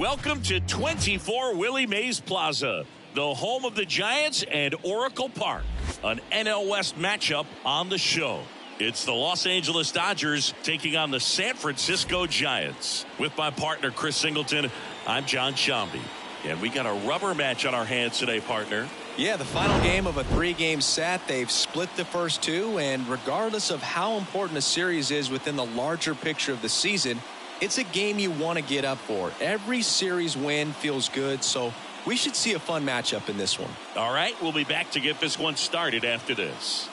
Welcome to 24 Willie Mays Plaza, the home of the Giants and Oracle Park. An NL West matchup on the show. It's the Los Angeles Dodgers taking on the San Francisco Giants. With my partner, Chris Singleton, I'm John Shambi. And we got a rubber match on our hands today, partner. Yeah, the final game of a 3-game set. They've split the first two, and regardless of how important a series is within the larger picture of the season, it's a game you want to get up for. Every series win feels good, so we should see a fun matchup in this one. All right, we'll be back to get this one started after this.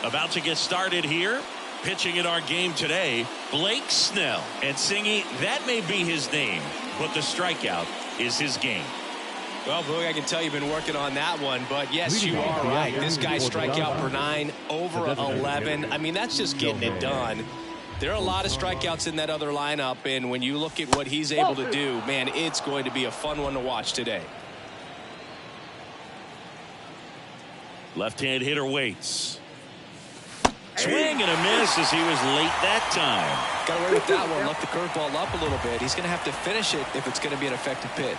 About to get started here. Pitching in our game today, Blake Snell. And Singy, that may be his name, but the strikeout is his game. Well, Boog, I can tell you've been working on that one, but yes, you are right. This guy's strikeout per 9, over 11. I mean, that's just getting it done. There are a lot of strikeouts in that other lineup, and when you look at what he's able to do, man, it's going to be a fun one to watch today. Left-hand hitter waits. Swing and a miss as he was late that time. Got away with that one. Left the curveball up a little bit. He's going to have to finish it if it's going to be an effective pitch.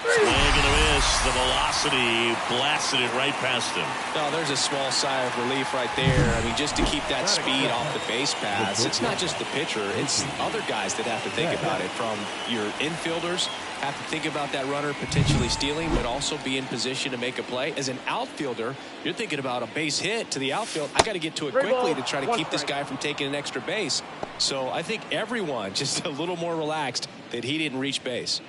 Swing and a miss. The velocity blasted it right past him. Oh, there's a small sigh of relief right there. I mean, just to keep that speed off the base paths. It's not just the pitcher. It's other guys that have to think about it. From your infielders, have to think about that runner potentially stealing, but also be in position to make a play. As an outfielder, you're thinking about a base hit to the outfield. I got to get to it quickly to try to keep this guy from taking an extra base. So I think everyone just a little more relaxed that he didn't reach base.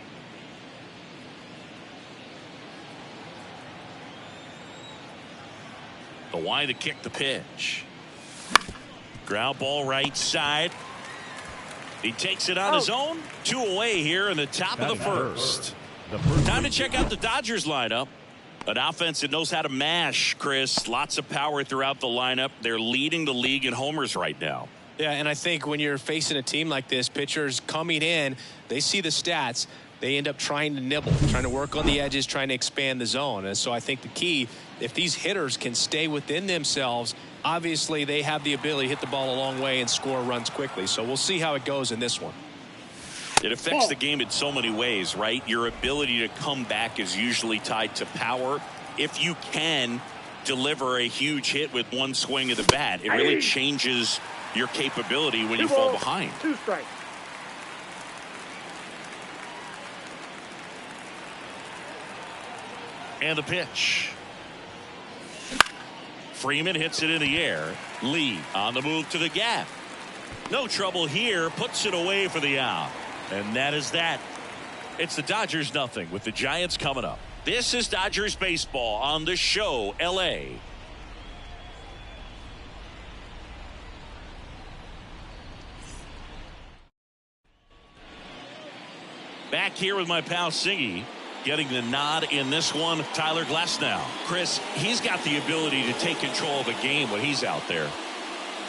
The wind to kick the pitch. Ground ball right side. He takes it on his own. 2 away here in the top of the first. Time to check out the Dodgers lineup. An offense that knows how to mash, Chris. Lots of power throughout the lineup. They're leading the league in homers right now. Yeah, and I think when you're facing a team like this, pitchers coming in, they see the stats. They end up trying to nibble, trying to work on the edges, trying to expand the zone. And so I think the key, if these hitters can stay within themselves, obviously they have the ability to hit the ball a long way and score runs quickly. So we'll see how it goes in this one. It affects the game in so many ways, right? Your ability to come back is usually tied to power. If you can deliver a huge hit with one swing of the bat, it really changes your capability when you fall behind. 2 strikes. And the pitch. Freeman hits it in the air. Lee on the move to the gap. No trouble here. Puts it away for the out. And that is that. It's the Dodgers 0 with the Giants coming up. This is Dodgers baseball on the show, LA. Back here with my pal Singy. Getting the nod in this one, Tyler Glasnow. Chris, he's got the ability to take control of the game when he's out there.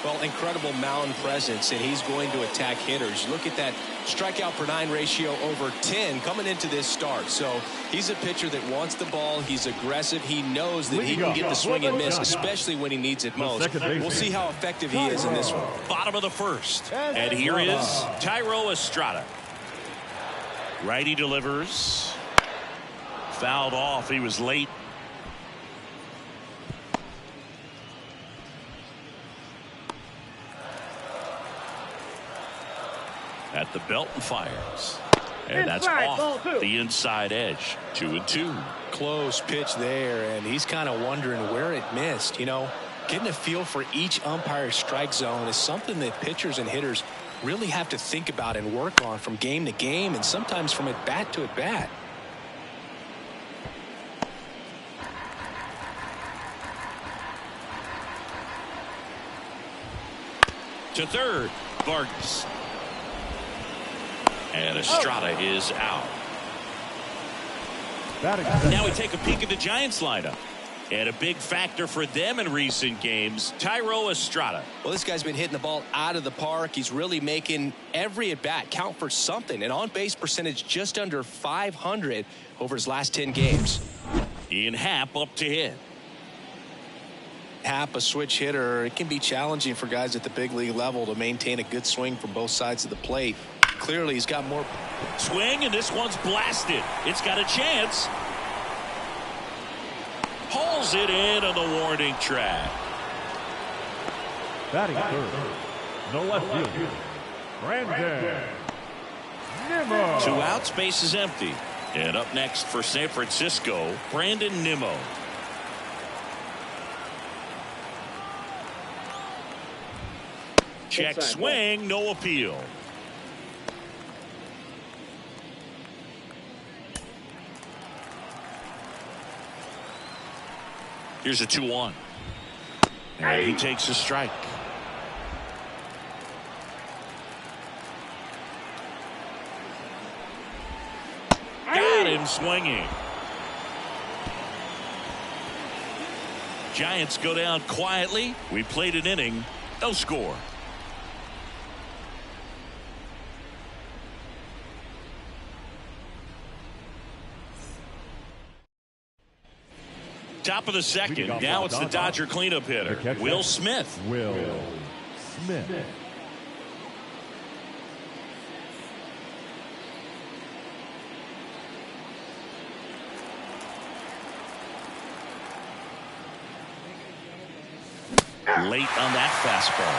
Well, incredible mound presence, and he's going to attack hitters. Look at that strikeout per 9 ratio over 10 coming into this start. So he's a pitcher that wants the ball. He's aggressive. He knows that he can get the swing and miss, especially when he needs it most. We'll see how effective he is in this one. Bottom of the first. And here is Thairo Estrada. Righty delivers. Fouled off. He was late. At the belt and fires. And that's off the inside edge. 2-2. Close pitch there, and he's kind of wondering where it missed. You know, getting a feel for each umpire's strike zone is something that pitchers and hitters really have to think about and work on from game to game, and sometimes from at bat to at bat. To third, Vargas. And Estrada is out. Now we take a peek at the Giants lineup. And a big factor for them in recent games, Thairo Estrada. Well, this guy's been hitting the ball out of the park. He's really making every at-bat count for something. An on-base percentage just under 500 over his last 10 games. Ian Happ up to hit. Happ, a switch hitter. It can be challenging for guys at the big league level to maintain a good swing from both sides of the plate. Clearly, he's got more. Swing, and this one's blasted. It's got a chance. Hauls it in on the warning track. Batting third, no left field, Brandon Nimmo. 2 outs, base is empty. And up next for San Francisco, Brandon Nimmo. Check swing, no appeal. Here's a 2-1. And he takes a strike. Got him swinging. Giants go down quietly. We played an inning, no score. Top of the second. Now it's the Dodger cleanup hitter, Will Smith. Will Smith. Late on that fastball.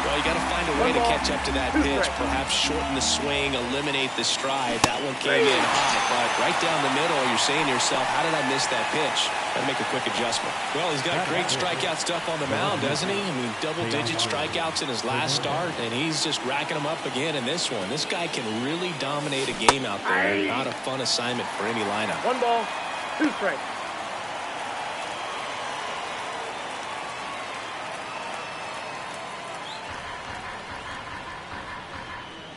Well, you got to find a way to catch up to that pitch. Perhaps shorten the swing, eliminate the stride. That one came in hot, but right down the middle, you're saying to yourself, how did I miss that pitch? Got to make a quick adjustment. Well, he's got great strikeout stuff on the mound, doesn't he? I mean, double-digit strikeouts in his last start, and he's just racking them up again in this one. This guy can really dominate a game out there. Not a fun assignment for any lineup. 1 ball, 2 strikes.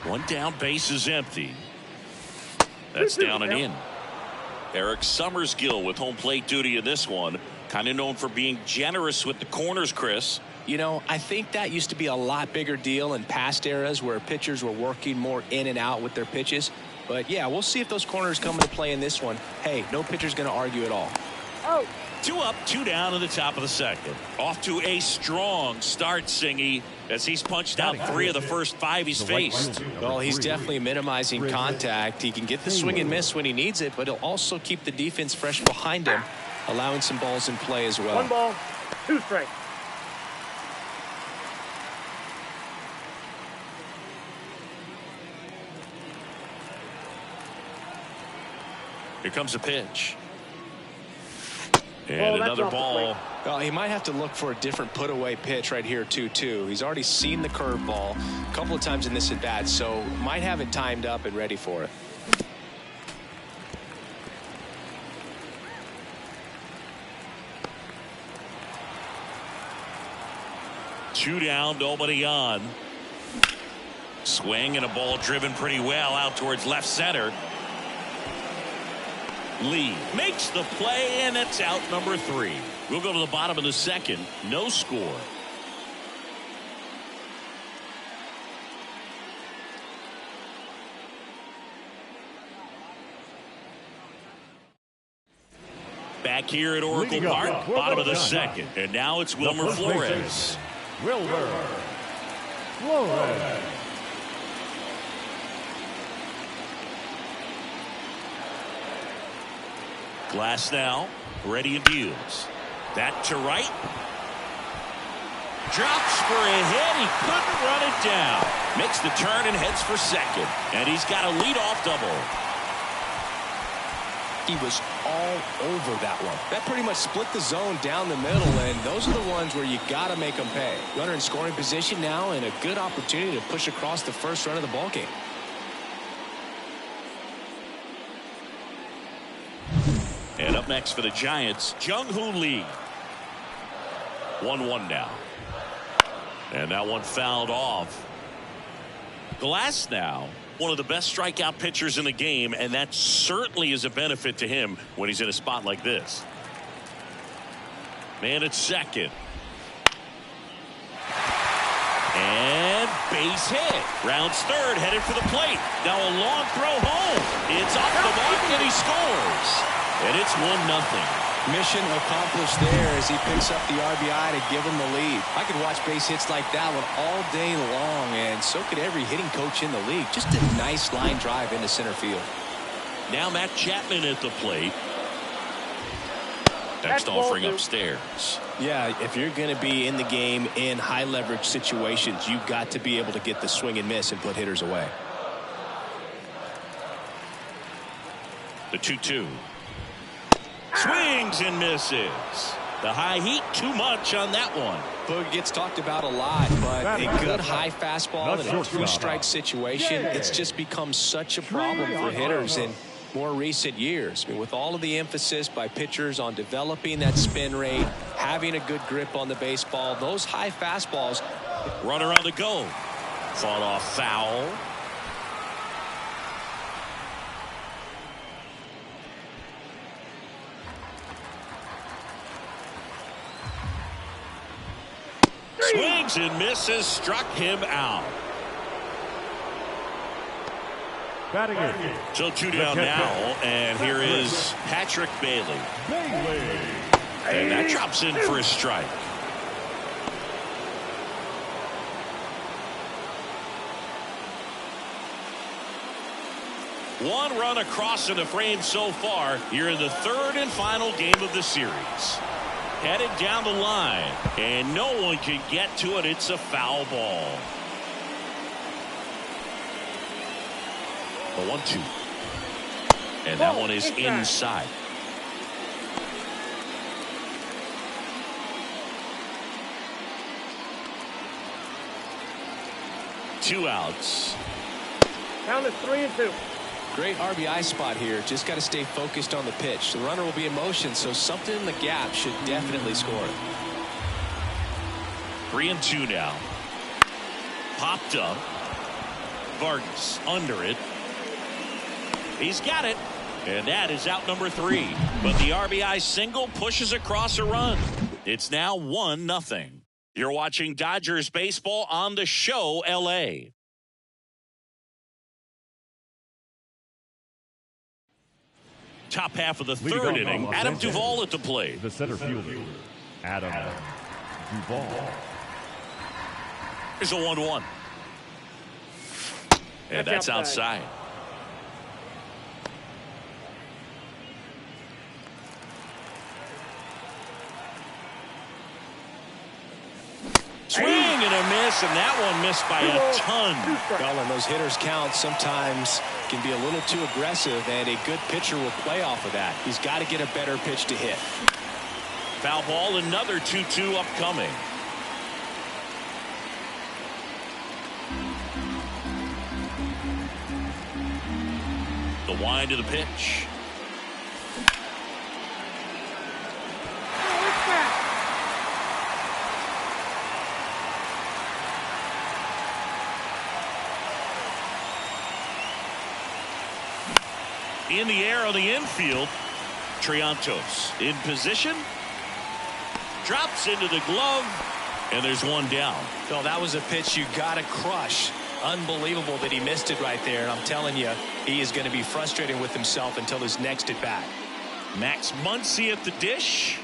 One down, base is empty. That's down and in. Eric Summersgill with home plate duty in this one. Kind of known for being generous with the corners, Chris. You know, I think that used to be a lot bigger deal in past eras where pitchers were working more in and out with their pitches. But, yeah, we'll see if those corners come into play in this one. Hey, no pitcher's going to argue at all. Oh. 2 up, 2 down in the top of the second. Off to a strong start, Singy, as he's punched out 3 of the first 5 he's faced. Well, he's definitely minimizing contact. He can get the swing and miss when he needs it, but he'll also keep the defense fresh behind him, allowing some balls in play as well. 1 ball, 2 strikes. Here comes a pitch. And another ball. Well, he might have to look for a different put-away pitch right here, 2-2. He's already seen the curveball a couple of times in this at-bat, so might have it timed up and ready for it. Two down, nobody on. Swing and a ball driven pretty well out towards left center. Lee makes the play, and it's out number 3. We'll go to the bottom of the second. No score. Back here at Oracle Park, bottom of the second. And now it's Wilmer Flores. Wilmer Flores. Glass now, ready and deals. That to right. Drops for a hit. He couldn't run it down. Makes the turn and heads for second. And he's got a leadoff double. He was all over that one. That pretty much split the zone down the middle, and those are the ones where you got to make them pay. Runner in scoring position now, and a good opportunity to push across the first run of the ballgame. And up next for the Giants, Jung-Hoo Lee. 1-1 now. And that one fouled off. Glass now, one of the best strikeout pitchers in the game, and that certainly is a benefit to him when he's in a spot like this. Man at second. And base hit. Rounds third, headed for the plate. Now a long throw home. It's off the mark, and he scores. And it's 1-0. Mission accomplished there as he picks up the RBI to give him the lead. I could watch base hits like that one all day long, and so could every hitting coach in the league. Just a nice line drive into center field. Now Matt Chapman at the plate. Next offering upstairs. Yeah, if you're going to be in the game in high leverage situations, you've got to be able to get the swing and miss and put hitters away. The 2-2. Swings and misses. The high heat too much on that one. Boog gets talked about a lot, but a good high fastball in a two-strike situation, it's just become such a problem for hitters in more recent years. I mean, with all of the emphasis by pitchers on developing that spin rate, having a good grip on the baseball, those high fastballs. Runner on the go. Fought off foul. Swings and misses, struck him out. Batting it. So 2 down now, and here is Patrick Bailey. And that drops in for a strike. One run across in the frame so far. You're in the third and final game of the series. Headed down the line, and no one can get to it. It's a foul ball. The 1-2. And that one is inside. Two outs. Count is 3-2. Great RBI spot here. Just got to stay focused on the pitch. The runner will be in motion, so something in the gap should definitely score. 3-2 now. Popped up. Vargas under it. He's got it. And that is out number 3. But the RBI single pushes across a run. It's now 1-0. You're watching Dodgers baseball on the show, LA. Top half of the third inning. Adam Duvall at the plate. The center fielder, Adam Duvall. Here's a 1-1. And that's outside. Swing and a miss, and that one missed by a ton. Well, and those hitters count sometimes can be a little too aggressive, and a good pitcher will play off of that. He's got to get a better pitch to hit. Foul ball, another 2-2 upcoming. The wind of the pitch. In the air on the infield, Triantos in position, drops into the glove, and there's one down. Phil, that was a pitch you got to crush. Unbelievable that he missed it right there. And I'm telling you, he is going to be frustrated with himself until his next at bat. Max Muncy at the dish.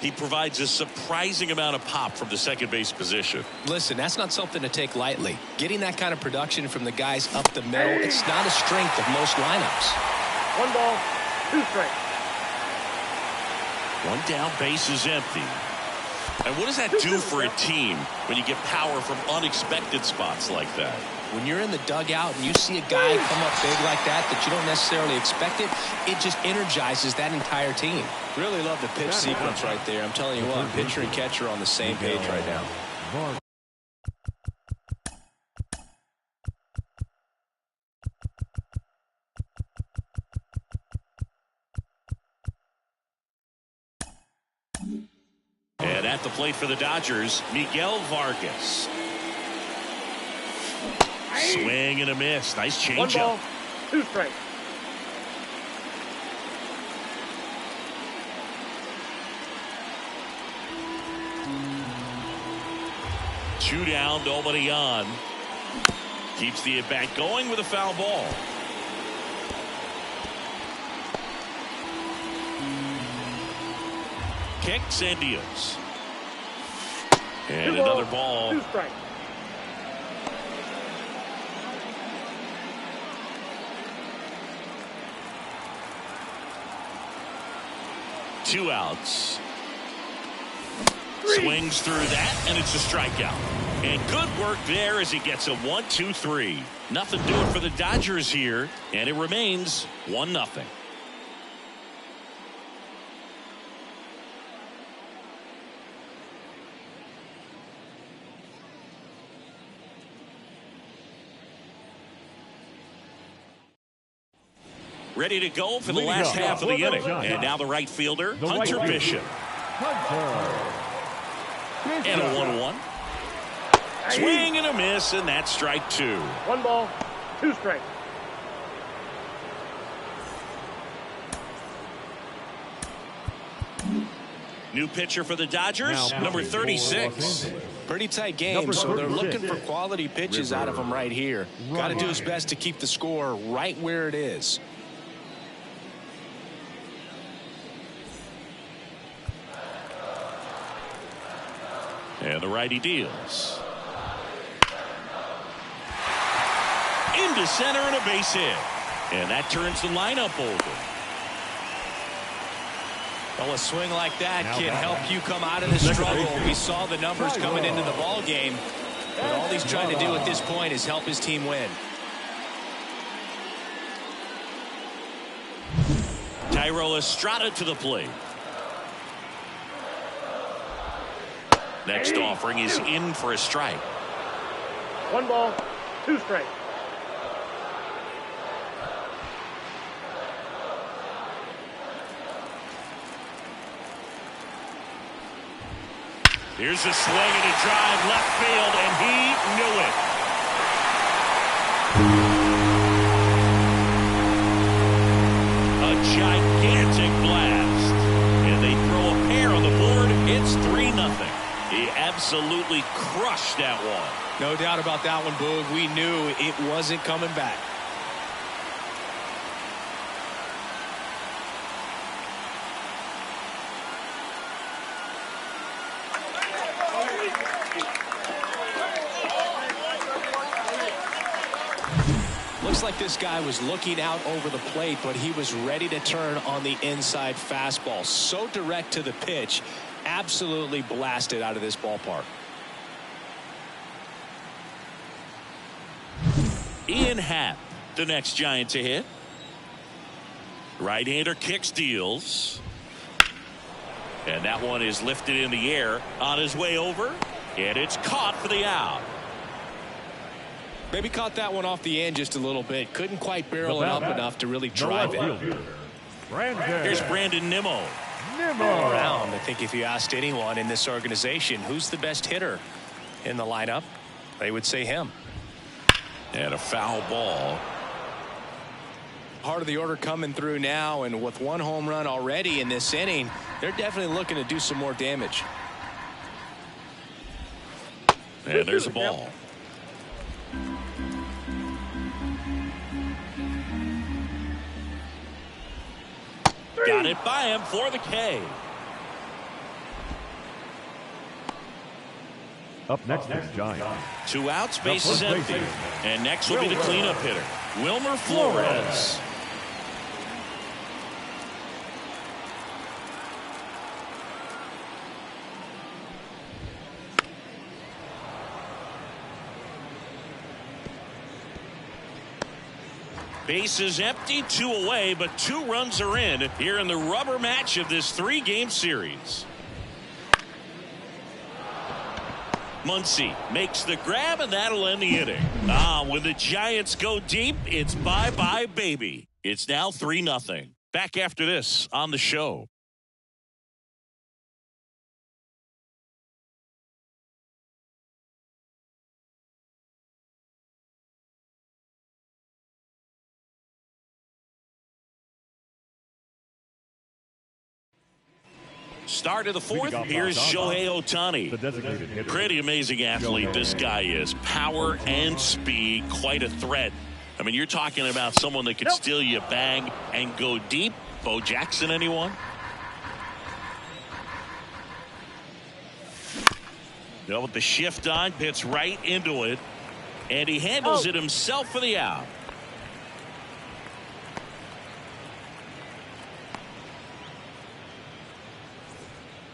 He provides a surprising amount of pop from the second base position. Listen, that's not something to take lightly. Getting that kind of production from the guys up the middle, it's not a strength of most lineups. 1 ball, 2 strikes. One down, base is empty. And what does that do for a team when you get power from unexpected spots like that? When you're in the dugout and you see a guy come up big like that you don't necessarily expect it, it just energizes that entire team. Really love the pitch sequence right there. I'm telling you what, pitcher and catcher are on the same page right now. And at the plate for the Dodgers, Miguel Vargas. Swing and a miss. Nice changeup. 1 ball, 2 strikes. Two down, nobody on. Keeps the at-bat going with a foul ball. kicks and deals. And another ball. 2 strikes. Two outs. Swings through that, and it's a strikeout. And good work there as he gets a 1-2-3. Nothing doing for the Dodgers here, and it remains 1-0. Ready to go for the last half of the inning. And now the right fielder, Hunter Bishop. And a 1-1. Swing and a miss, and that's strike 2. 1 ball, 2 strikes. New pitcher for the Dodgers, number 36. Pretty tight game, so they're looking for quality pitches out of him right here. Got to do his best to keep the score right where it is. And the righty deals. Into center and a base hit. And that turns the lineup over. Well, a swing like that can help you come out of the struggle. We saw the numbers coming into the ball game. But all he's trying to do at this point is help his team win. Thairo Estrada to the plate. Next offering is in for a strike. 1 ball, 2 strikes. Here's a swing and a drive left field, and he knew it. A gigantic blast. And they throw a pair on the board. It's 3-0. He absolutely crushed that one. No doubt about that one, Boog. We knew it wasn't coming back. Looks like this guy was looking out over the plate, but he was ready to turn on the inside fastball. So direct to the pitch. Absolutely blasted out of this ballpark. Ian Happ, the next Giant to hit. Right-hander kicks, deals. And that one is lifted in the air on his way over. And it's caught for the out. Maybe caught that one off the end just a little bit. Couldn't quite barrel it up enough to really drive it. Here's Brandon Nimmo. All around, I think if you asked anyone in this organization who's the best hitter in the lineup, they would say him. And a foul ball. Part of the order coming through now, and with 1 home run already in this inning, they're definitely looking to do some more damage. And there's a ball. Got it by him for the K. Up next is Giant. 2 outs, base is empty. And next will be the cleanup hitter, Wilmer Flores. Base is empty, 2 away, but 2 runs are in here in the rubber match of this 3-game series. Muncy makes the grab, and that'll end the inning. When the Giants go deep, it's bye-bye, baby. It's now 3-0. Back after this on the show. Start of the 4th. Here's Shohei Ohtani. Pretty amazing athlete this guy is. Power and speed. Quite a threat. I mean, you're talking about someone that could steal you a bag and go deep. Bo Jackson, anyone? Now with the shift on, hits right into it. And he handles it himself for the out.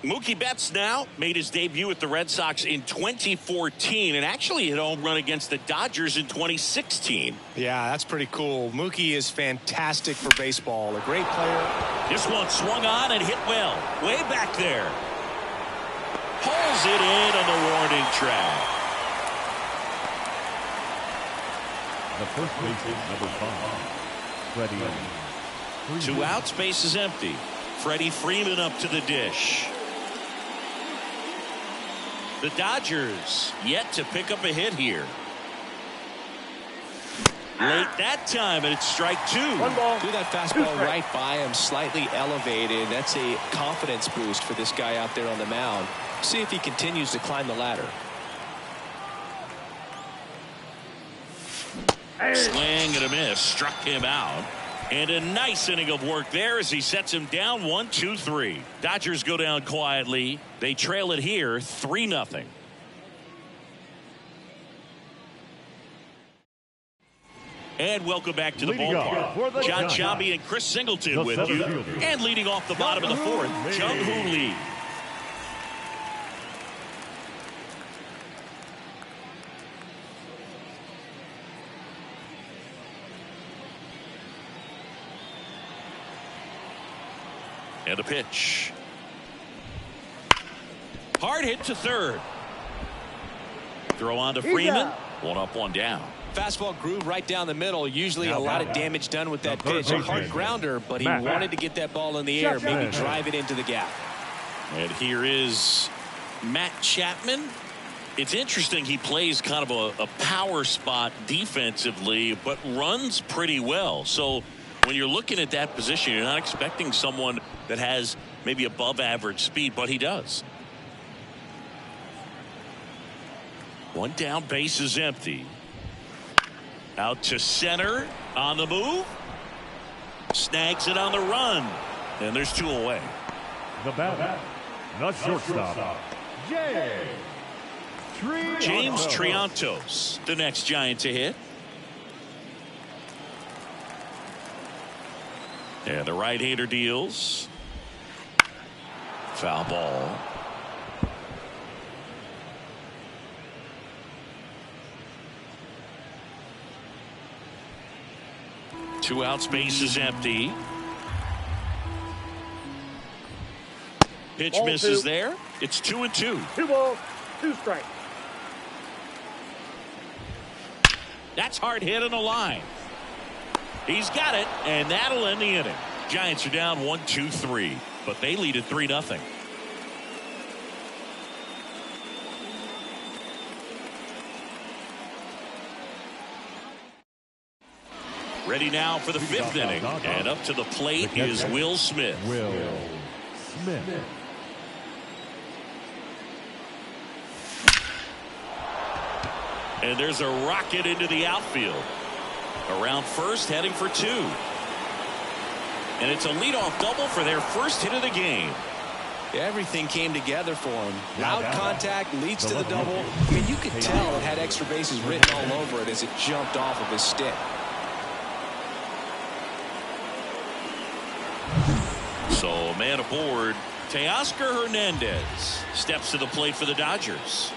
Mookie Betts now made his debut with the Red Sox in 2014 and actually hit a home run against the Dodgers in 2016. Yeah, that's pretty cool. Mookie is fantastic for baseball. A great player. This one swung on and hit well. Way back there. Pulls it in on the warning track. The first baseman, number 5, Freddie. 2 outs, base is empty. Freddie Freeman up to the dish. The Dodgers yet to pick up a hit here. Late that time, and it's strike 2. One ball. Threw that fastball right by him, slightly elevated. That's a confidence boost for this guy out there on the mound. See if he continues to climb the ladder. Swing and a miss. Struck him out. And a nice inning of work there as he sets him down 1-2-3. Dodgers go down quietly. They trail it here 3-0. And welcome back to the ballpark. John Sciambi and Chris Singleton with you. And leading off the bottom of the 4th, Jung-Hoo Lee. And the pitch. Hard hit to third. Throw on to Freeman. 1 up, 1 down. Fastball groove right down the middle. Usually a lot of damage done with that pitch. A hard grounder, but he wanted to get that ball in the air, maybe drive it into the gap. And here is Matt Chapman. It's interesting, he plays kind of a power spot defensively, but runs pretty well. So when you're looking at that position, you're not expecting someone that has maybe above average speed, but he does. 1 down, base is empty. Out to center, on the move. Snags it on the run. And there's 2 away. The batter, the shortstop, James Triantos, the next Giant to hit. And the right-hander deals. Foul ball. Two outs, base is empty. Pitch Ball misses 2. there. It's 2-2. 2 balls, 2 strikes. That's hard hit on the line. He's got it, and that'll end the inning. Giants are down 1-2-3, but they lead at 3-0. Ready now for the 5th inning, and up to the plate is Will Smith. And there's a rocket into the outfield. Around first, heading for 2. And it's a leadoff double for their first hit of the game. Everything came together for him. Loud contact leads to the double. I mean, you could tell it had extra bases written all over it as it jumped off of his stick. So a man aboard. Teoscar Hernandez steps to the plate for the Dodgers.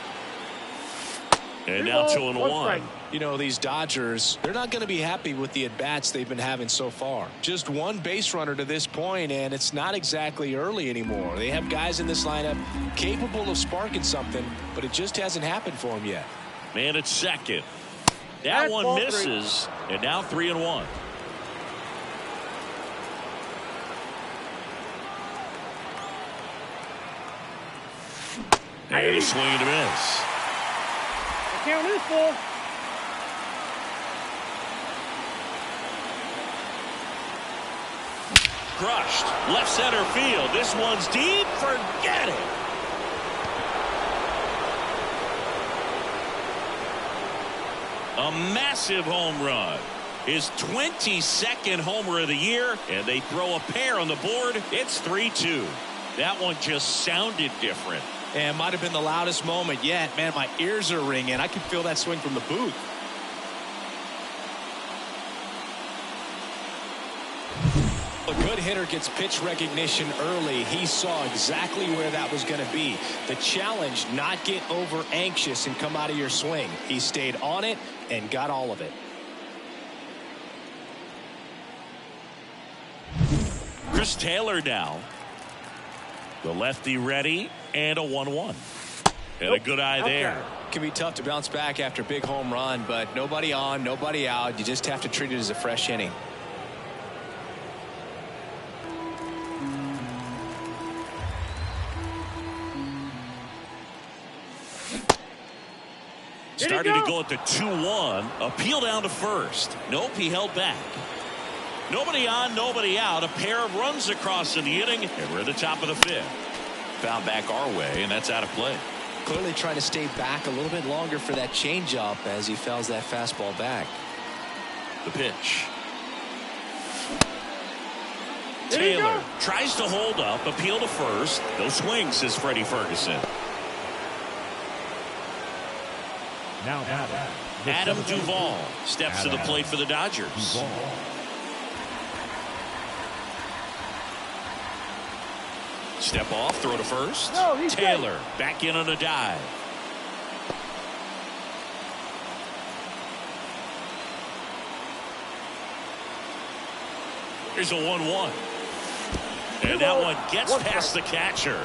And now 2-1. You know, these Dodgers, they're not going to be happy with the at-bats they've been having so far. Just 1 base runner to this point, and it's not exactly early anymore. They have guys in this lineup capable of sparking something, but it just hasn't happened for them yet. Man at second. That one misses, and now 3-1. And a swing and a miss. The count is full. Crushed. Left center field. This one's deep. Forget it. A massive home run. His 22nd homer of the year, and they throw a pair on the board. It's 3-2. That one just sounded different. And might have been the loudest moment yet. Man, my ears are ringing. I can feel that swing from the booth. A good hitter gets pitch recognition early. He saw exactly where that was going to be. The challenge, not get over anxious and come out of your swing. He stayed on it and got all of it. Chris Taylor now. The lefty ready and a 1-1. And a good eye there. It can be tough to bounce back after a big home run, but nobody on, nobody out. You just have to treat it as a fresh inning. Starting to go at the 2-1. Appeal down to first. Nope, he held back. Nobody on, nobody out. A pair of runs across in the inning, and we're at the top of the 5th. Foul back our way, and that's out of play. Clearly trying to stay back a little bit longer for that changeup as he fouls that fastball back. The pitch. Taylor tries to hold up, appeal to first. No swing, says Freddie Ferguson. Now Adam Duvall steps to the plate for the Dodgers. Step off, throw to first. Taylor back in on a dive. Here's a 1-1. And that one gets past the catcher.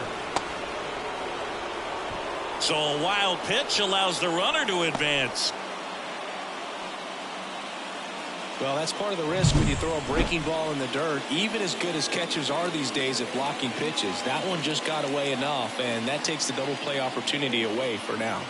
So a wild pitch allows the runner to advance. Well, that's part of the risk when you throw a breaking ball in the dirt. Even as good as catchers are these days at blocking pitches, that one just got away enough, and that takes the double play opportunity away for now.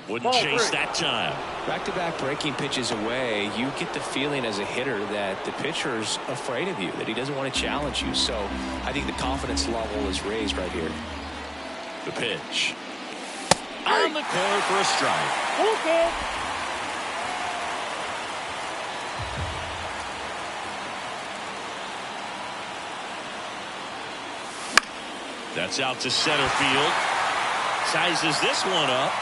Wouldn't chase that time. Back-to-back breaking pitches away, you get the feeling as a hitter that the pitcher's afraid of you, that he doesn't want to challenge you. So I think the confidence level is raised right here. The pitch. On the corner for a strike. Okay. That's out to center field. Sizes this one up.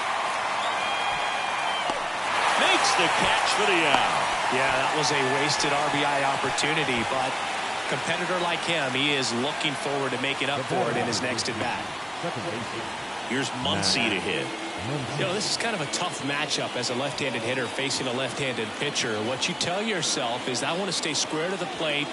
Makes the catch for the out. Yeah, that was a wasted RBI opportunity, but a competitor like him, he is looking forward to making up for it in his next at-bat. Here's Muncy to hit. You know, this is kind of a tough matchup as a left-handed hitter facing a left-handed pitcher. What you tell yourself is I want to stay square to the plate,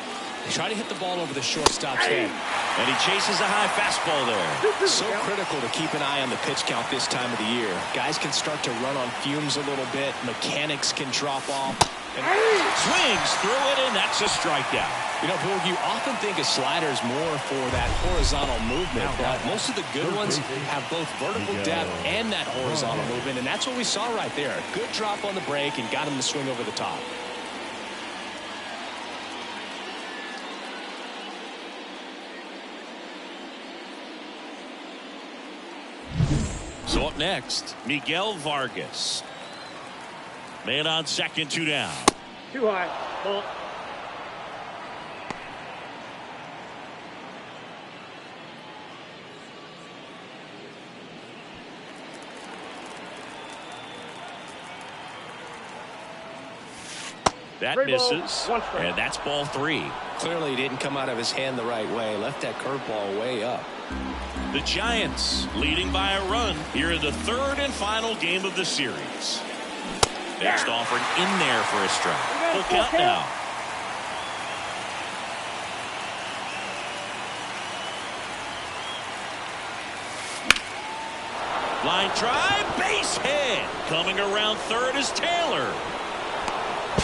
try to hit the ball over the shortstop's head. And he chases a high fastball there. So critical to keep an eye on the pitch count this time of the year. Guys can start to run on fumes a little bit. Mechanics can drop off. And swings through it, and that's a strikeout. You know, Boog, you often think of sliders more for that horizontal movement, but most of the good ones have both vertical depth and that horizontal movement, and that's what we saw right there. Good drop on the break and got him to swing over the top. So up next, Miguel Vargas. Man on second, 2 down. Too high. Ball. That misses, and that's ball 3. Clearly he didn't come out of his hand the right way. Left that curveball way up. The Giants leading by a run here in the 3rd and final game of the series. Next offering in there for a strike. Full count now. Line drive, base hit. Coming around third is Taylor.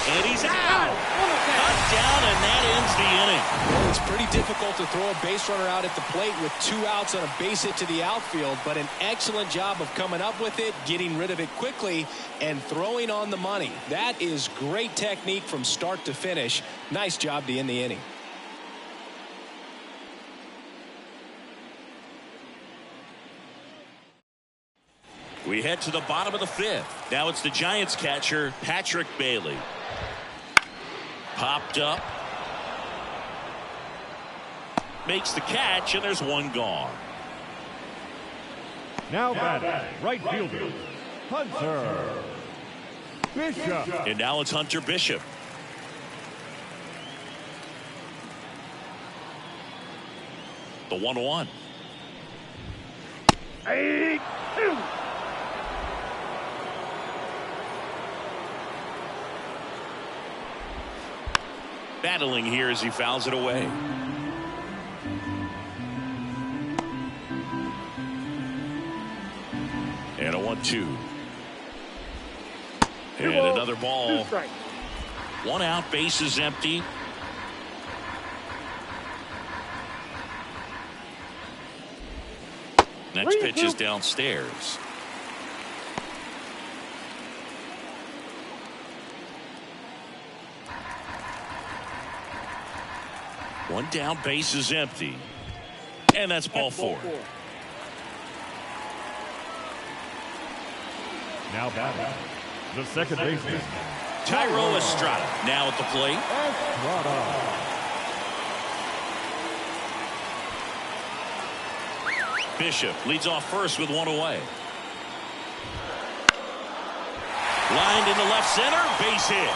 And he's out. Cut down, and that ends the inning. Well, it's pretty difficult to throw a base runner out at the plate with 2 outs on a base hit to the outfield, but an excellent job of coming up with it, getting rid of it quickly, and throwing on the money. That is great technique from start to finish. Nice job to end the inning. We head to the bottom of the 5th. Now it's the Giants catcher, Patrick Bailey. Popped up. Makes the catch, and there's one gone. Now batting, right fielder, Hunter Bishop. And now it's Hunter Bishop. The 1-1. 8-2. Battling here as he fouls it away. And a 1-2. And another ball. 2 strikes. 1 out, bases empty. Next pitch is downstairs. One down, base is empty. And that's ball 4. Now batting, the second baseman, Tyro Estrada now at the plate. Estrada. Bishop leads off first with 1 away. Lined into left center, base hit.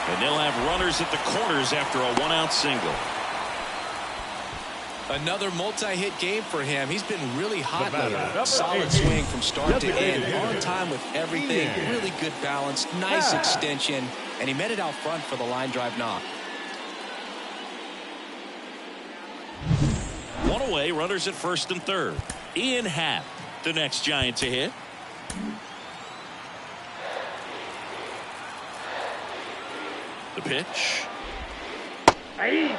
And they'll have runners at the corners after a 1-out single. Another multi-hit game for him. He's been really hot lately. Solid swing from start to end. On time with everything. Really good balance. Nice extension. And he met it out front for the line drive knock. 1 away, runners at first and third. Ian Happ, the next Giant to hit. The pitch. Hey.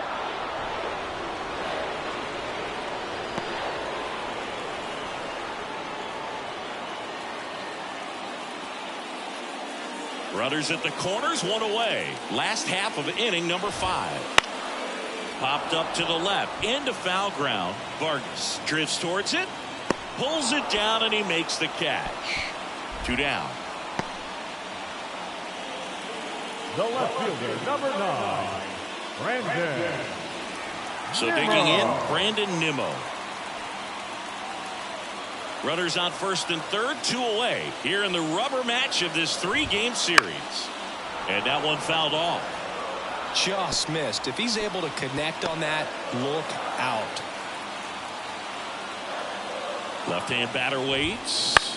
Runners at the corners, 1 away. Last half of inning number 5. Popped up to the left, into foul ground. Vargas drifts towards it, pulls it down, and he makes the catch. 2 down. The left fielder, number 9, Brandon. So digging in, Brandon Nimmo. Runners on first and third, 2 away here in the rubber match of this 3-game series. And that one fouled off. Just missed. If he's able to connect on that, look out. Left-hand batter waits.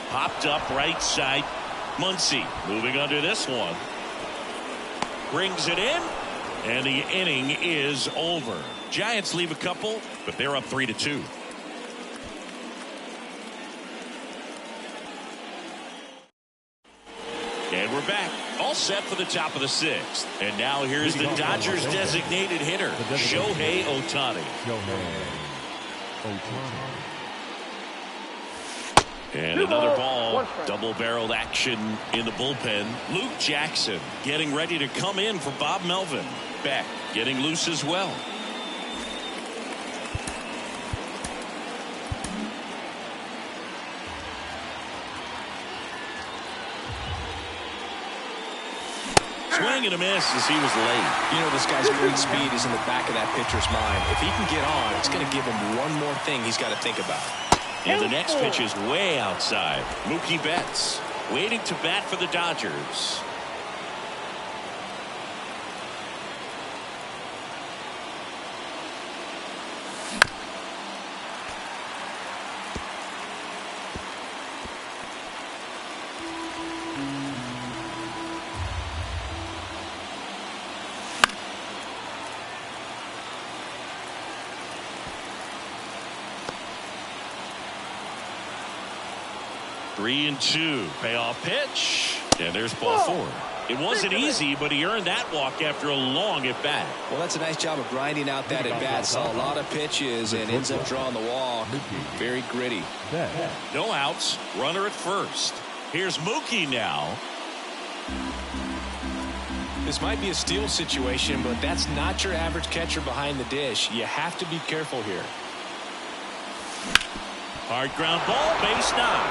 Popped up right side. Muncy moving under this one. Brings it in. And the inning is over. Giants leave a couple, but they're up 3-2. And we're back. All set for the top of the 6th. And now here's the Dodgers designated hitter, Shohei Ohtani. And another ball. Double-barreled action in the bullpen. Luke Jackson getting ready to come in for Bob Melvin. Beck getting loose as well. Swing and a miss as he was late. You know, this guy's great speed is in the back of that pitcher's mind. If he can get on, it's going to give him one more thing he's got to think about. And the next pitch is way outside. Mookie Betts waiting to bat for the Dodgers. Three and 2. Payoff pitch. And there's ball 4. It wasn't easy, but he earned that walk after a long at bat. Well, that's a nice job of grinding out that at bat. Saw a lot of pitches and ends up drawing the walk. Very gritty. No outs. Runner at first. Here's Mookie now. This might be a steal situation, but that's not your average catcher behind the dish. You have to be careful here. Hard ground ball, base knock.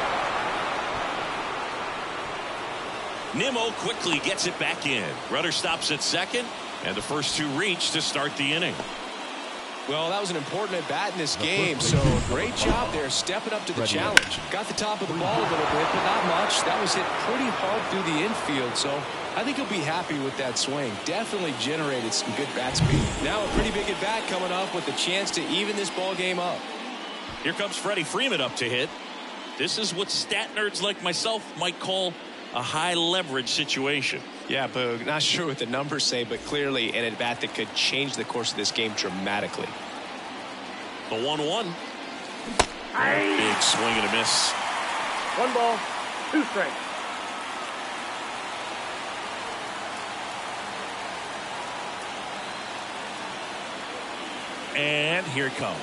Nimmo quickly gets it back in. Runner stops at second, and the first two reach to start the inning. Well, that was an important at-bat in this game, so great job there stepping up to the challenge. Got the top of the ball a little bit, but not much. That was hit pretty hard through the infield, so I think he'll be happy with that swing. Definitely generated some good bat speed. Now a pretty big at-bat coming up with a chance to even this ball game up. Here comes Freddie Freeman up to hit. This is what stat nerds like myself might call a high leverage situation. Yeah, Boog, not sure what the numbers say, but clearly an at-bat that could change the course of this game dramatically. The 1-1. Big swing and a miss. 1 ball, 2 strikes. And here it comes.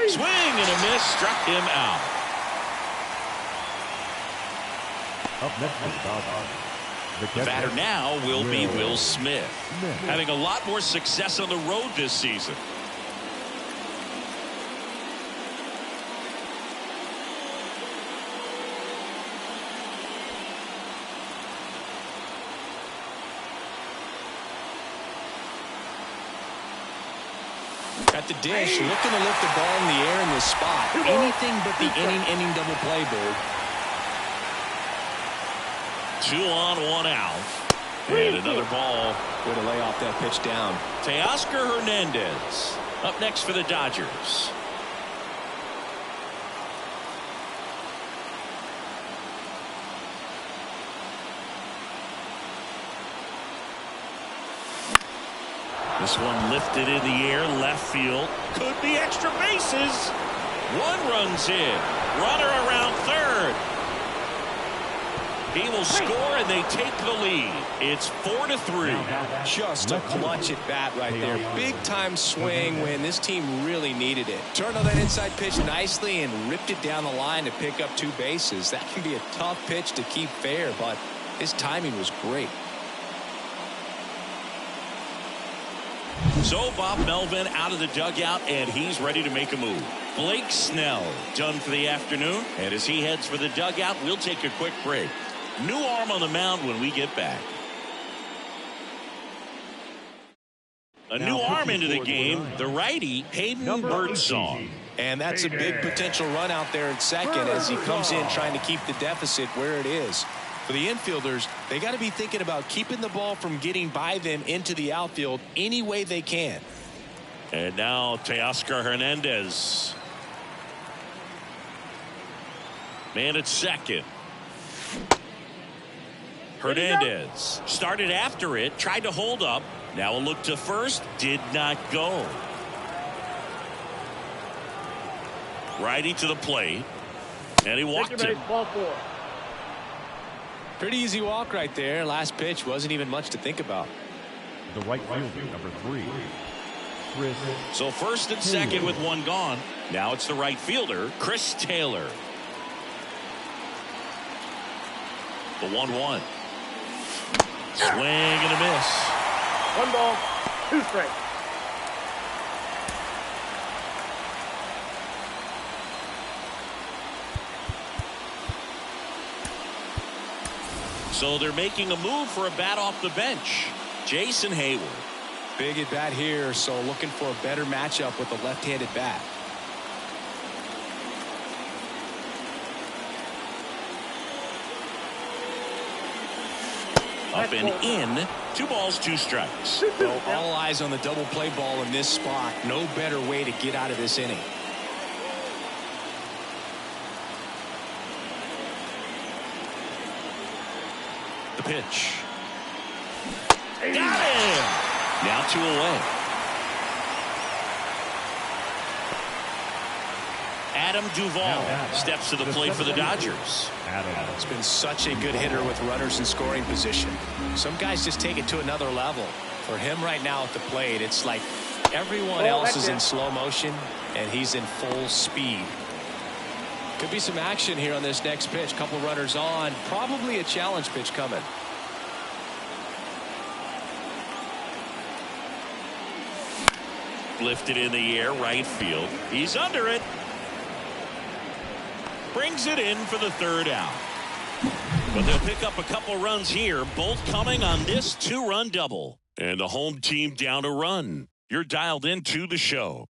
Swing and a miss, struck him out. Up next is Bob. The batter now will be Will Smith, having a lot more success on the road this season. At the dish, looking to lift the ball in the air in this spot. Anything but the inning double play, Boog. 2 on, 1 out. And another ball. Way to lay off that pitch down. Teoscar Hernandez up next for the Dodgers. This one lifted in the air, left field. Could be extra bases. 1 run's in. Runner around third. He will score, and they take the lead. It's 4-3. Just a clutch at bat right there. Big time swing when this team really needed it. Turned on that inside pitch nicely and ripped it down the line to pick up 2 bases. That can be a tough pitch to keep fair, but his timing was great. So Bob Melvin out of the dugout, and he's ready to make a move. Blake Snell done for the afternoon, and as he heads for the dugout, we'll take a quick break. New arm on the mound when we get back. A new arm into the game, the righty, Hayden Birdsong. And that's a big potential run out there at second as he comes in trying to keep the deficit where it is. For the infielders, they got to be thinking about keeping the ball from getting by them into the outfield any way they can. And now Teoscar Hernandez. Man at second. Hernandez started after it, tried to hold up. Now a look to first, did not go. Righty to the plate, and he walked him. Ball 4. Pretty easy walk right there. Last pitch wasn't even much to think about. The right fielder, number 3. Chris. So first and second with 1 gone. Now it's the right fielder, Chris Taylor. The 1-1. Swing and a miss. 1 ball, 2 strikes. So they're making a move for a bat off the bench. Jason Hayward. Big at bat here, so looking for a better matchup with the left-handed bat. Up and in. 2 balls, 2 strikes. Well, all eyes on the double play ball in this spot. No better way to get out of this inning. The pitch. Got him! Now 2 away. Adam Duvall steps to the plate for the Dodgers. It's been such a good hitter with runners in scoring position. Some guys just take it to another level. For him right now at the plate, it's like everyone else is in slow motion and he's in full speed. Could be some action here on this next pitch. Couple runners on. Probably a challenge pitch coming. Lifted in the air, right field. He's under it. brings it in for the third out. But they'll pick up a couple runs here, both coming on this two-run double. And the home team down a run. You're dialed into the show.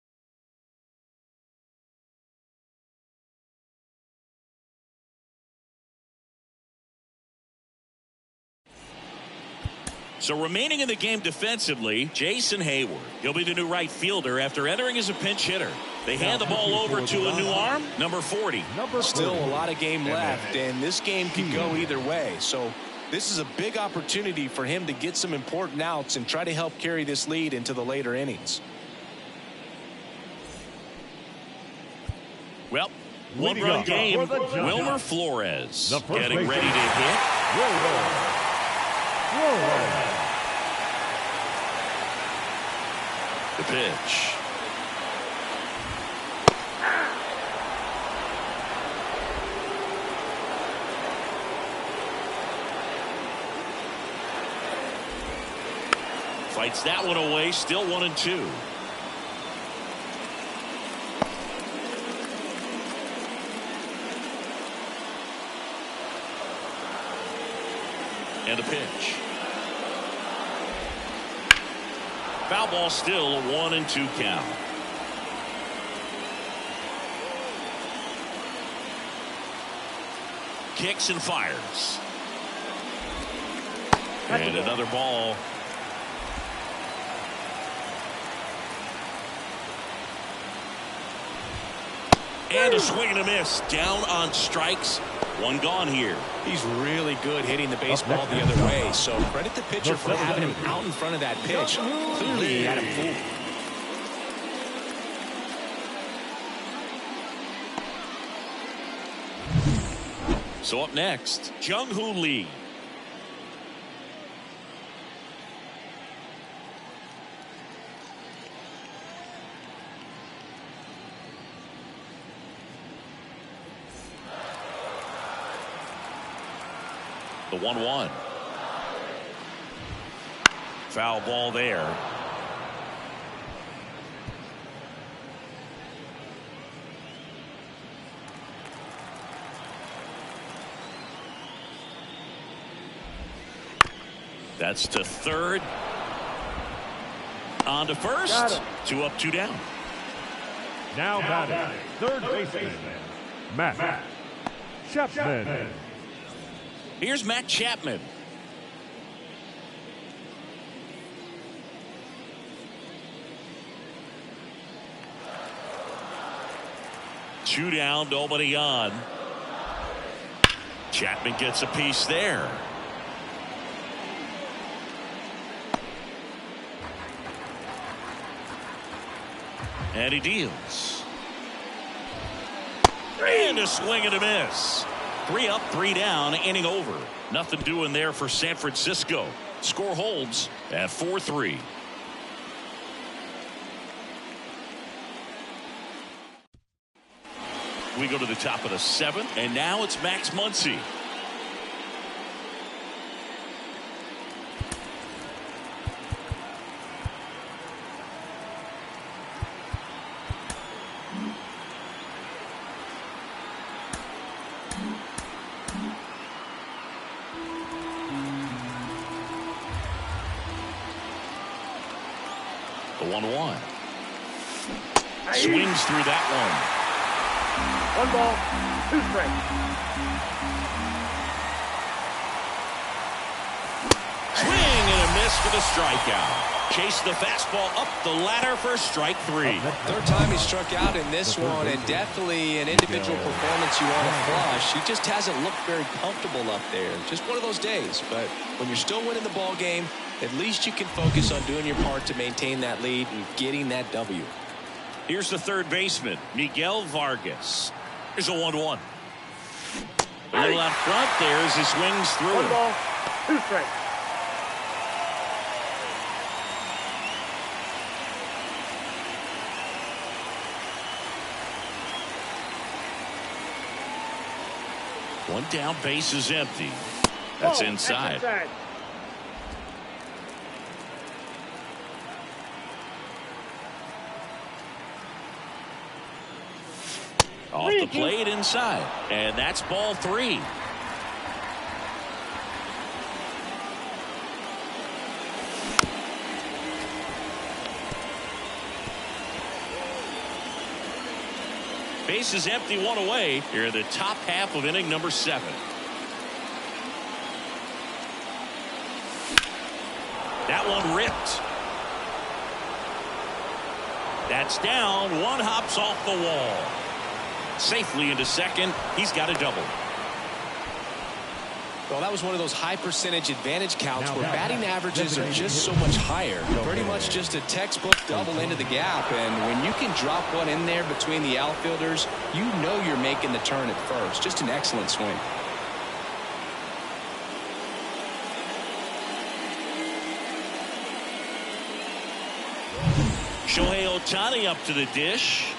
So remaining in the game defensively, Jason Hayward. He'll be the new right fielder after entering as a pinch hitter. They hand the ball over to a new arm, number 40. Still a lot of game left, and this game can go either way. So this is a big opportunity for him to get some important outs and try to help carry this lead into the later innings. Well, one-run game. Wilmer Flores getting ready to hit. The pitch. Fights that one away, still 1-2. And a pitch. Foul ball, still a 1-2 count. Kicks and fires. And another ball. And a swing and a miss. Down on strikes. One gone here. He's really good hitting the baseball the other way. So credit the pitcher for having him out in front of that pitch. Clearly he had him fooled. So up next, Jung-Hoo Lee. The 1-1. Foul ball there. That's to third. On to first. 2 up, 2 down. Now batting, third baseman, Matt Chapman. Here's Matt Chapman. Two down, nobody on. Chapman gets a piece there. And he deals. And a swing and a miss. 3 up, 3 down, inning over. Nothing doing there for San Francisco. Score holds at 4-3. We go to the top of the 7th, and now it's Max Muncy. The 1-1. Swings through that one. 1 ball, 2 strikes. Swing and a miss for the strikeout. Chase the fastball up the ladder for strike 3. Third time he struck out in this one, and definitely an individual performance you want to flush. He just hasn't looked very comfortable up there. Just one of those days. But when you're still winning the ball game, at least you can focus on doing your part to maintain that lead and getting that W. Here's the third baseman, Miguel Vargas. Here's a 1-1. A little out front there as he swings through. 1 ball, 2 strikes. One down, base is empty. That's inside. That's inside. Off the plate inside. And that's ball 3. Base is empty, 1 away here in the top half of inning number 7. That one ripped. That's down. 1 hops off the wall. Safely into second. He's got a double. Well, that was one of those high percentage advantage counts where batting averages are just so much higher. Pretty much just a textbook double into the gap. And when you can drop one in there between the outfielders, you know you're making the turn at first. Just an excellent swing. Shohei Ohtani up to the dish.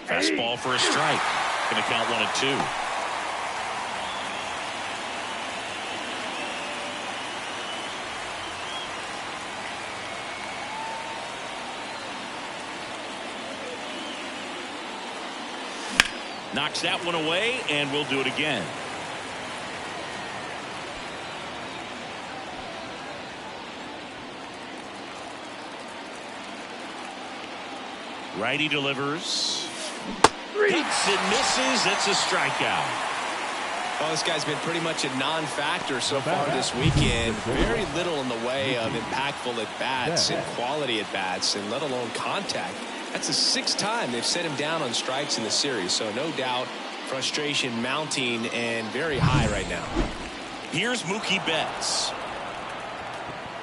Fastball for a strike. Going to count 1-2. Knocks that one away, and we'll do it again. Righty delivers. Hits and misses. It's a strikeout. Well, this guy's been pretty much a non-factor so far this weekend. Very little in the way of impactful at-bats and quality at-bats, and let alone contact. That's the 6th time they've set him down on strikes in the series, so no doubt frustration mounting and very high right now. Here's Mookie Betts.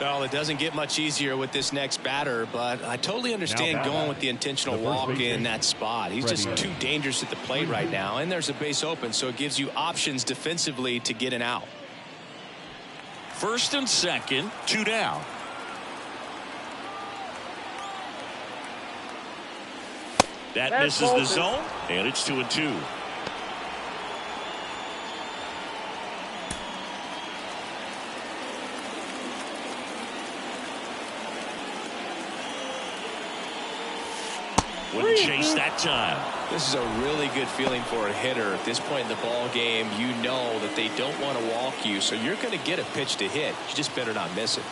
Well, it doesn't get much easier with this next batter, but I totally understand going with the intentional walk in that spot. He's just too dangerous at the plate right now, and there's a base open, so it gives you options defensively to get an out. First and second, 2 down. That misses the zone, and it's 2-2. Wouldn't chase that time. This is a really good feeling for a hitter. At this point in the ball game, you know that they don't want to walk you, so you're going to get a pitch to hit. You just better not miss it.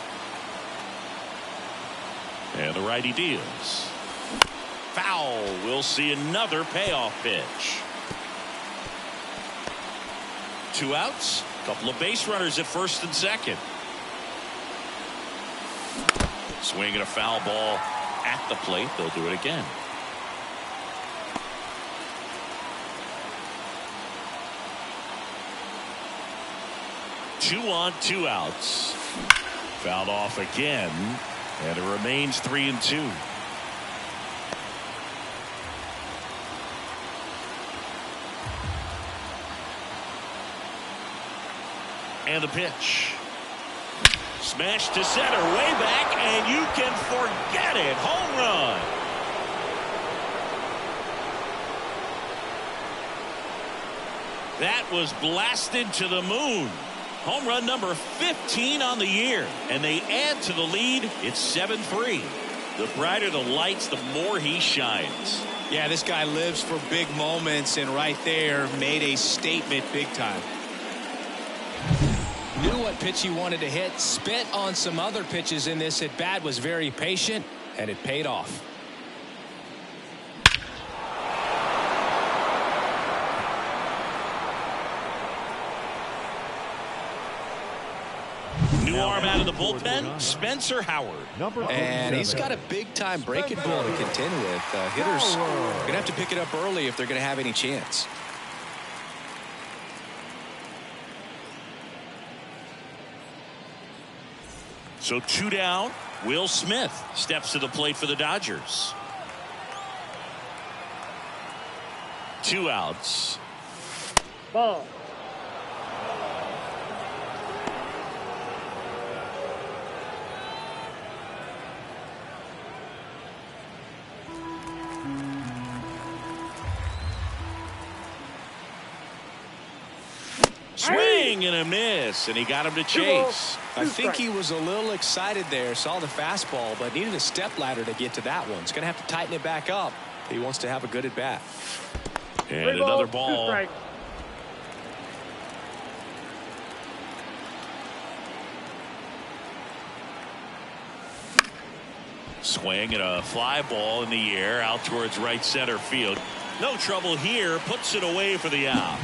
And the righty deals. Foul. We'll see another payoff pitch. 2 outs. Couple of base runners at first and second. Swinging a foul ball at the plate. They'll do it again. 2 on, 2 outs. Fouled off again, and it remains 3-2. And the pitch. Smash to center, way back, and you can forget it. Home run. That was blasted to the moon. Home run number 15 on the year, and they add to the lead. It's 7-3. The brighter the lights, the more he shines. Yeah, this guy lives for big moments, and right there made a statement big time. Knew what pitch he wanted to hit, spit on some other pitches in this at bat, was very patient, and it paid off. New arm out of the bullpen, Spencer Howard. And he's got a big-time breaking ball to contend with. Hitters are going to have to pick it up early if they're going to have any chance. So 2 down. Will Smith steps to the plate for the Dodgers. 2 outs. Ball. Swing and a miss, and he got him to chase. I think he was a little excited there, saw the fastball, but needed a step ladder to get to that one. He's going to have to tighten it back up if he wants to have a good at bat. And another ball. Swing and a fly ball in the air out towards right center field. No trouble here, puts it away for the out.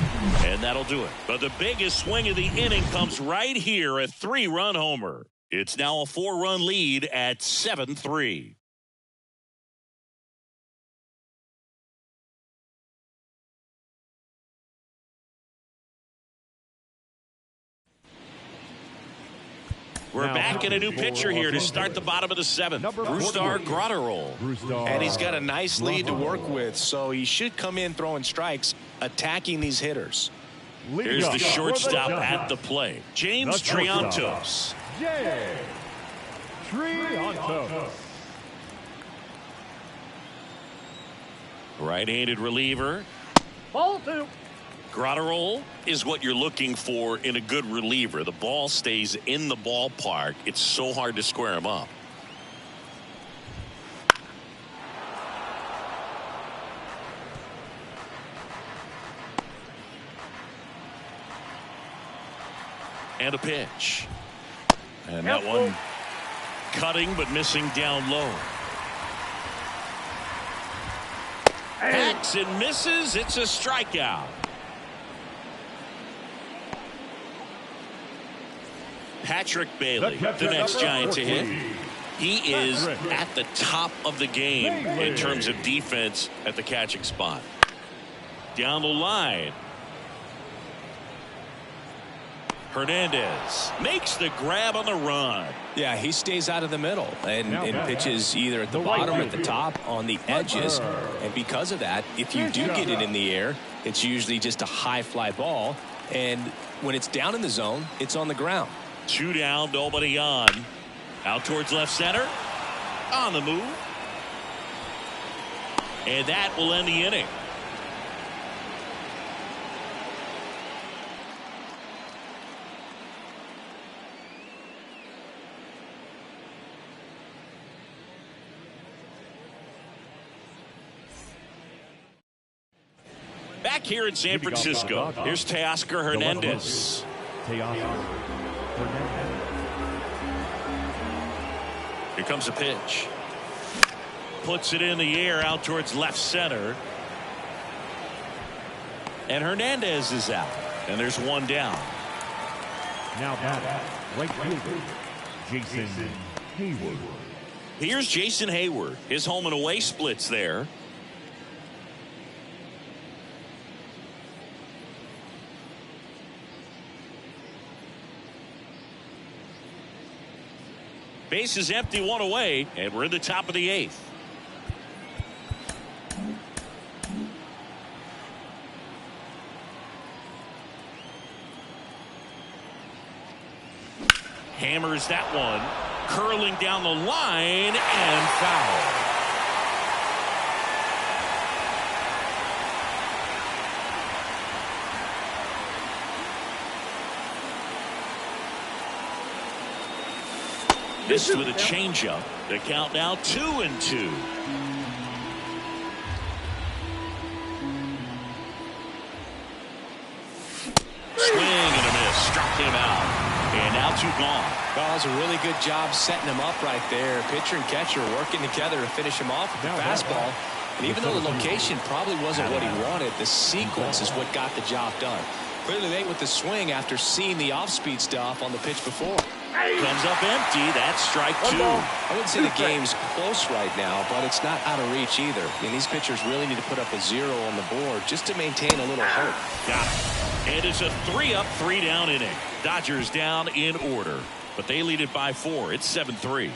And that'll do it. But the biggest swing of the inning comes right here, a 3-run homer. It's now a 4-run lead at 7-3. We're back in a new pitcher here to start the bottom of the 7th. Brusdar Graterol. And he's got a nice lead to work with, so he should come in throwing strikes, attacking these hitters. Here's the shortstop at the plate, James Triantos. Right-handed reliever. Ball 2. Graterol is what you're looking for in a good reliever. The ball stays in the ballpark. It's so hard to square him up. And a pitch. And that one cutting but missing down low. Hacks and misses. It's a strikeout. Patrick Bailey, the next Giant to hit. He is at the top of the game in terms of defense at the catching spot. Down the line. Hernandez makes the grab on the run. Yeah, he stays out of the middle and pitches either at the bottom or at the top on the edges. And because of that, if you do get it in the air, it's usually just a high fly ball. And when it's down in the zone, it's on the ground. 2 down, nobody on. Out towards left center. On the move. And that will end the inning. Back here in San Francisco, here's Teoscar Hernandez. Here comes a pitch. Puts it in the air out towards left center. And Hernandez is out. And there's 1 down. Now back, right fielder, Jason Hayward. Here's Jason Hayward. His home and away splits there. Base is empty, 1 away, and we're in the top of the 8th. Hammers that one, curling down the line and foul. Missed with a changeup. The count now 2-2. Swing and a miss. Struck him out. And now 2 gone. Well, that was a really good job setting him up right there. Pitcher and catcher working together to finish him off with the fastball. And even though the location probably wasn't what he wanted, the sequence is what got the job done. Clearly late with the swing after seeing the off-speed stuff on the pitch before. Comes up empty. That's strike 2. I wouldn't say the game's close right now, but it's not out of reach either. I mean, these pitchers really need to put up a 0 on the board just to maintain a little hope. Got it. And it's a 3-up, 3-down inning. Dodgers down in order, but they lead it by 4. It's 7-3.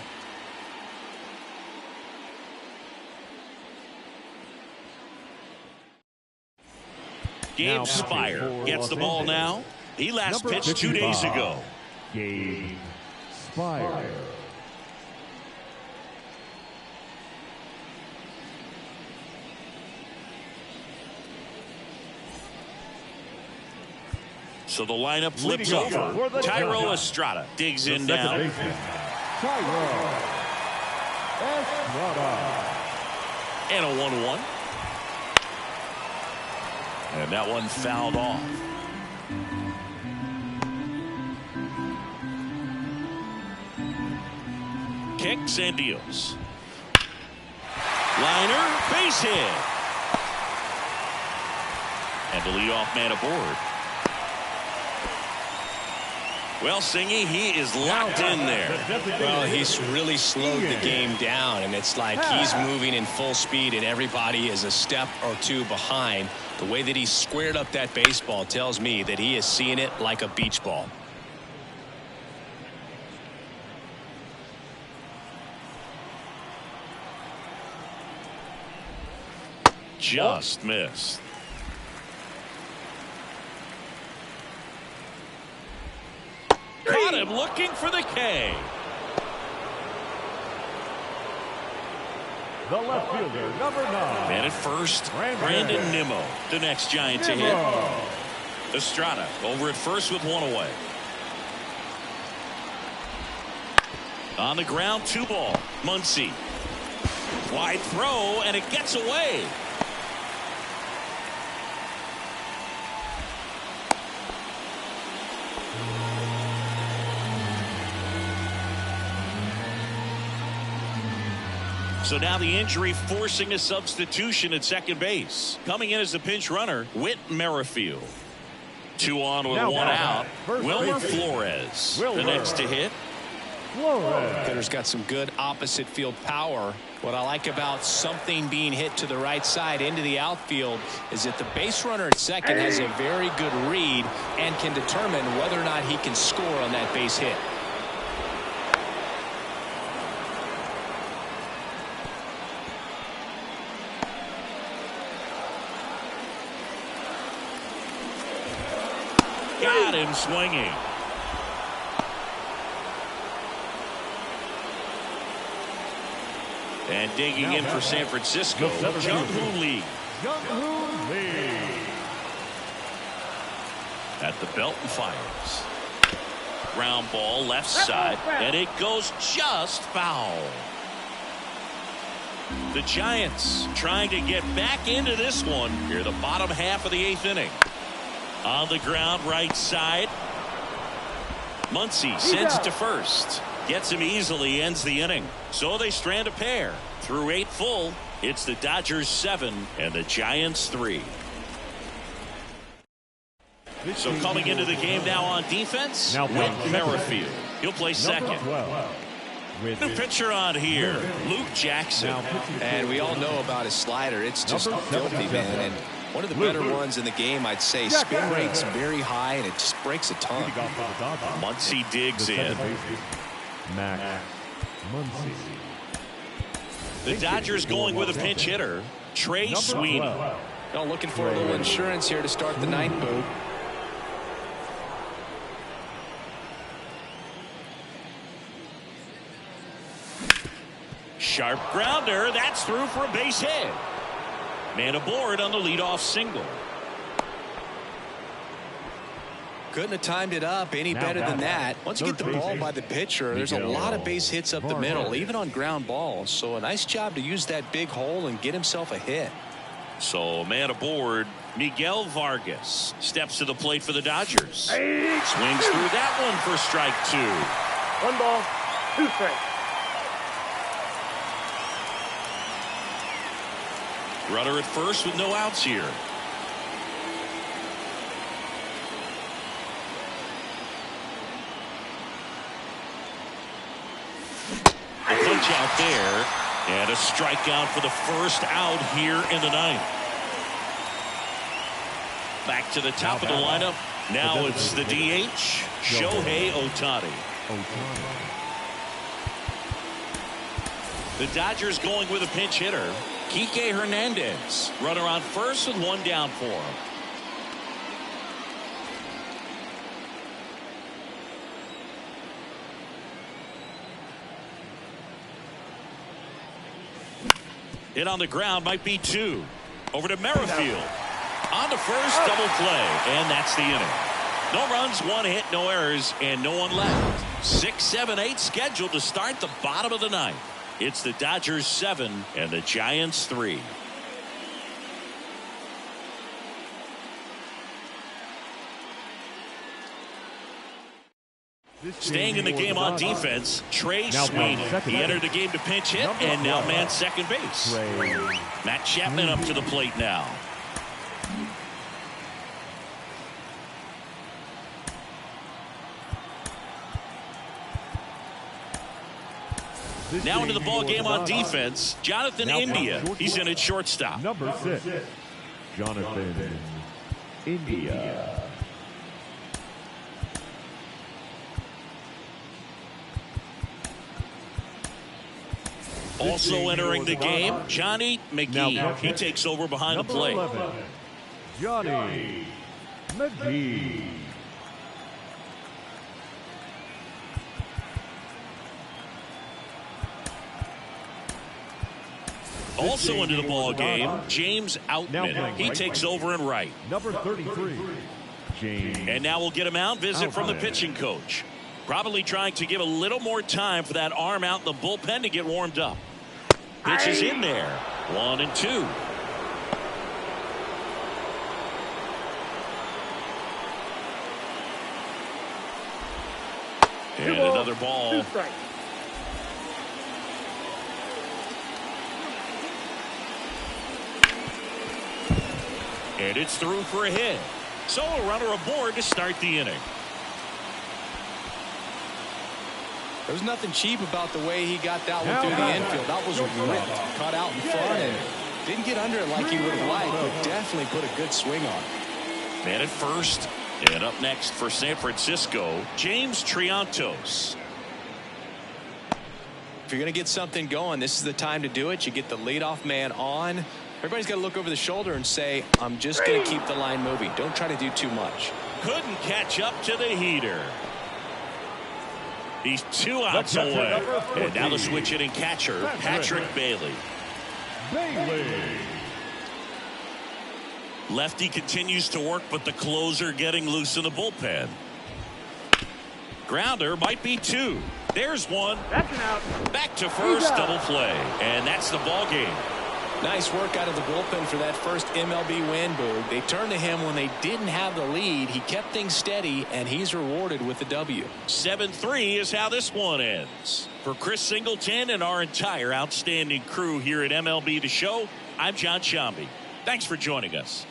Gabe Spire gets the ball now. He last pitched 2 days ago. Gabe Spire. So the lineup flips over. Thairo Estrada digs in now. And a 1-1. And that one fouled off. Kicks and deals. Liner, base hit. And the leadoff man aboard. Well, Singy, he is locked in there. Well, he's really slowed the game down, and it's like he's moving in full speed, and everybody is a step or two behind. The way that he squared up that baseball tells me that he is seeing it like a beach ball. Just missed. Got him looking for the K. The left fielder, number 9. Man at first, Brandon Nimmo, the next Giant to hit. Estrada over at first with one away. On the ground, 2 ball. Muncy. Wide throw, and it gets away. So now the injury forcing a substitution at second base. Coming in as the pinch runner, Whit Merrifield. 2 on with 1 out. Wilmer Flores, the next to hit. Hitter's got some good opposite field power. What I like about something being hit to the right side into the outfield is that the base runner at second has a very good read and can determine whether or not he can score on that base hit. Got him swinging. And digging in for San Francisco, Jung-Hoo Lee. At the belt and fires. Ground ball left side, and it goes just foul. The Giants trying to get back into this one here, the bottom half of the 8th inning. On the ground, right side. Muncy sends it to first. Gets him easily, ends the inning. So they strand a pair. Through 8 full, it's the Dodgers 7 and the Giants 3. So coming into the game now on defense, Whit Merrifield. He'll play second. New pitcher on here, Luke Jackson. And we all know about his slider. It's just filthy, man. And one of the better ones in the game, I'd say. Spin rate's very high, and it just breaks a ton. Muncy digs in. The Dodgers going with a pinch hitter, Trey Sweeney. Well, looking for a little insurance here to start the 9th boot. Sharp grounder. That's through for a base hit. Man aboard on the leadoff single. Couldn't have timed it up any better than that. Once you get the ball by the pitcher, there's a lot of base hits up the middle, even on ground balls. So a nice job to use that big hole and get himself a hit. So man aboard, Miguel Vargas steps to the plate for the Dodgers. Swings through that one for strike 2. 1 ball, 2 strikes. Runner at first with no outs here. A punch out there, and a strikeout for the first out here in the 9th. Back to the top of the lineup. Now it's the DH, Shohei Ohtani. The Dodgers going with a pinch hitter, Kike Hernandez. Runner on first with 1 down for him. Hit on the ground, might be 2. Over to Merrifield. On to first, double play, and that's the inning. No runs, 1 hit, no errors, and no one left. 6, 7, 8 scheduled to start the bottom of the ninth. It's the Dodgers 7 and the Giants 3. Staying in the game on defense, Trey Sweeney. He entered the game to pinch hit and now man second base. Matt Chapman up to the plate now. Now into the ball game on defense, Jonathan India. He's in at shortstop. Number 6, Jonathan India. Also entering the game, Johnny McGee. He takes over behind the plate. 11, Johnny McGee. Also into the ball game, James Outman. He takes over in right. Number 33, James. And now we'll get him out. Visit from the pitching coach. Probably trying to give a little more time for that arm out in the bullpen to get warmed up. Pitch is in there. 1 and 2. And another ball. And it's through for a hit. So a runner aboard to start the inning. There's nothing cheap about the way he got that one through the infield. That was ripped, cut out in front, and didn't get under it like he would have liked, but definitely put a good swing on it. Man at first. And up next for San Francisco, James Triantos. If you're going to get something going, this is the time to do it. You get the leadoff man on. Everybody's got to look over the shoulder and say, I'm just going to keep the line moving. Don't try to do too much. Couldn't catch up to the heater. He's 2 outs away. And now the switch hitting catcher, Patrick Bailey. Lefty continues to work, but the closer getting loose in the bullpen. Grounder might be 2. There's 1. That's an out. Back to first, double play. And that's the ball game. Nice work out of the bullpen for that first MLB win, Boog. They turned to him when they didn't have the lead. He kept things steady, and he's rewarded with the W. 7-3 is how this one ends. For Chris Singleton and our entire outstanding crew here at MLB The Show, I'm John Sciambi. Thanks for joining us.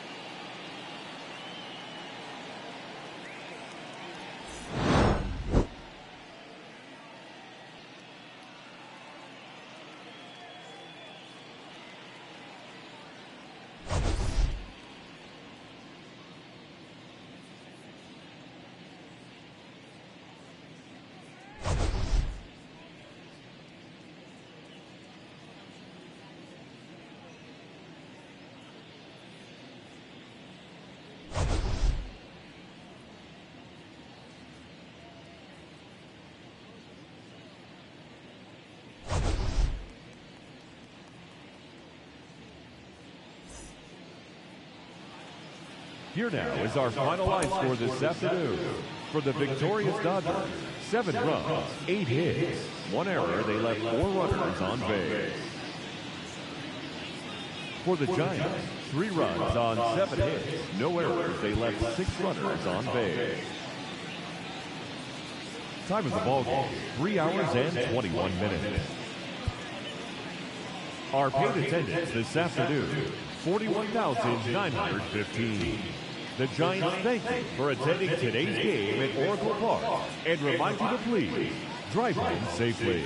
Here now is our final line score this afternoon. For the victorious Dodgers, 7 runs, 8 hits, 1 error. They left 4 runners on base. For the Giants, 3 runs on 7 hits, no errors. They left 6 runners on base. Time of the ball game, 3 hours and 21 minutes. Our paid attendance this afternoon, 41,915. The Giants thank you for attending today's game at Oracle Park and remind you to please drive home safely.